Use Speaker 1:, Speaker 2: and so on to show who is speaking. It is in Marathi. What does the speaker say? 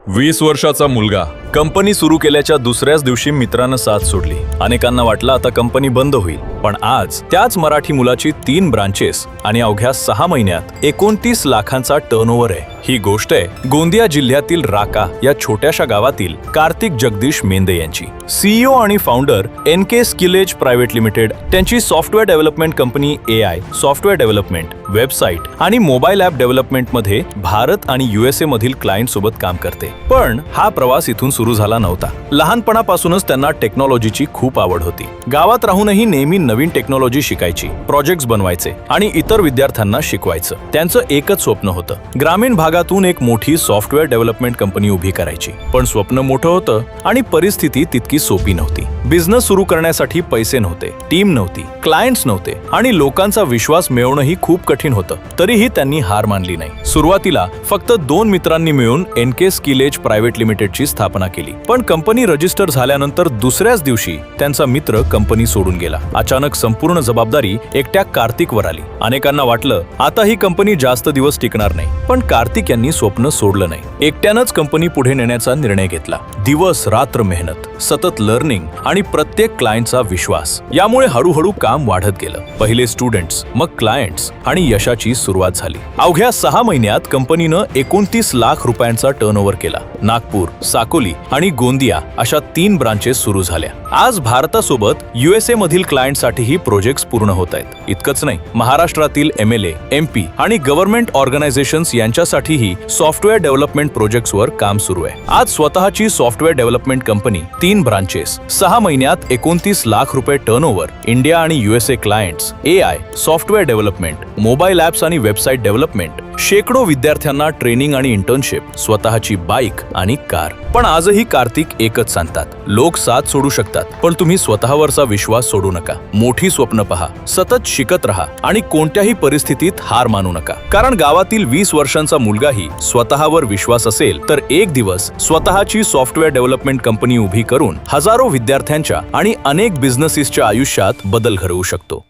Speaker 1: 20 वर्षाचा मुलगा कंपनी सुरू केल्याच्या दुसऱ्याच दिवशी मित्रानं साथ सोडली. अनेकांना वाटलं आता कंपनी बंद होईल, पण आज त्याच मराठी मुलाची 3 ब्रांचेस आणि अवघ्या 6 महिन्यात 29 लाखांचा टर्नओव्हर आहे. ही गोष्ट आहे गोंदिया जिल्ह्यातील राका या छोट्याशा गावातील कार्तिक जगदीश मेंदे यांची. सीईओ आणि फाउंडर NK स्किलेज प्रायव्हेट लिमिटेड त्यांची software development company AI software development, website आणि मोबाईल ॲप डेव्हलपमेंटमध्ये भारत आणि USA मधील क्लायंट सोबत काम करते. पण हा प्रवास इथून सुरू झाला नव्हता. लहानपणापासूनच त्यांना टेक्नॉलॉजीची खूप आवड होती. गावात राहूनही नेहमी नवीन टेक्नॉलॉजी शिकायची, प्रोजेक्ट्स बनवायचे आणि इतर विद्यार्थ्यांना शिकवायचं. त्यांचं एकच स्वप्न होतं, ग्रामीण भागातून एक मोठी सॉफ्टवेअर डेव्हलपमेंट कंपनी उभी करायची. पण स्वप्न मोठं होतं आणि परिस्थिती तितकी सोपी नव्हती. बिझनेस सुरू करण्यासाठी पैसे नव्हते, टीम नव्हती, क्लायंट्स नव्हते आणि लोकांचा विश्वास मिळवणंही खूप कठीण होतं. तरीही त्यांनी हार मानली नाही. सुरुवातीला फक्त 2 मित्रांनी मिळून NK स्किलेज प्रायव्हेट लिमिटेडची स्थापना केली. पण कंपनी रजिस्टर झाल्यानंतर दुसऱ्याच दिवशी त्यांचा मित्र कंपनी सोडून गेला. अचानक संपूर्ण जबाबदारी एकट्या कार्तिकवर आली. अनेकांना वाटलं आता ही कंपनी जास्त दिवस टिकणार नाही, पण कार्तिक यांनी स्वप्न सोडलं नाही. एकट्यानंच कंपनी पुढे नेण्याचा निर्णय घेतला. दिवस रात्र मेहनत, सतत लर्निंग आणि प्रत्येक क्लायंटचा विश्वास. यामुळे हळूहळू काम वाढत गेलं. पहिले स्टुडंट्स, मग क्लायंट्स आणि यशाची सुरुवात झाली. अवघ्या 6 महिन्यात कंपनीनं 29 लाख रुपयांचा टर्नओव्हर केला. नागपूर, साकोली आणि गोंदिया अशा 3 ब्रांचेस सुरू झाल्या. आज भारतासोबत USA मधील क्लायंटसाठीही प्रोजेक्ट्स पूर्ण होत आहेत. इतकंच नाही, महाराष्ट्रातील MLA, MP आणि गव्हर्नमेंट ऑर्गनायझेशन्स यांच्यासाठीही सॉफ्टवेअर डेव्हलपमेंट प्रोजेक्ट्सवर काम सुरू आहे. आज स्वतःची सॉफ्टवेअर डेव्हलपमेंट कंपनी, 3 ब्रांचेस, 6 महिन्यात 29 लाख रुपये टर्नओव्हर, इंडिया आणि USA clients, AI software development, mobile apps आणि वेबसाईट डेव्हलपमेंट, शेकडो विद्यार्थ्यांना ट्रेनिंग आणि इंटर्नशिप, स्वतःची बाईक आणि कार. पण आजही कार्तिक एकच सांगतात, लोक साथ सोडू शकतात, पण तुम्ही स्वतःवरचा विश्वास सोडू नका. मोठी स्वप्न पहा, सतत शिकत राहा आणि कोणत्याही परिस्थितीत हार मानू नका. कारण गावातील 20 वर्षांचा मुलगाही स्वतःवर विश्वास असेल तर एक दिवस स्वतःची सॉफ्टवेअर डेव्हलपमेंट कंपनी उभी करून हजारो विद्यार्थ्यांच्या आणि अनेक बिझनेसेसच्या आयुष्यात बदल घडवू शकतो.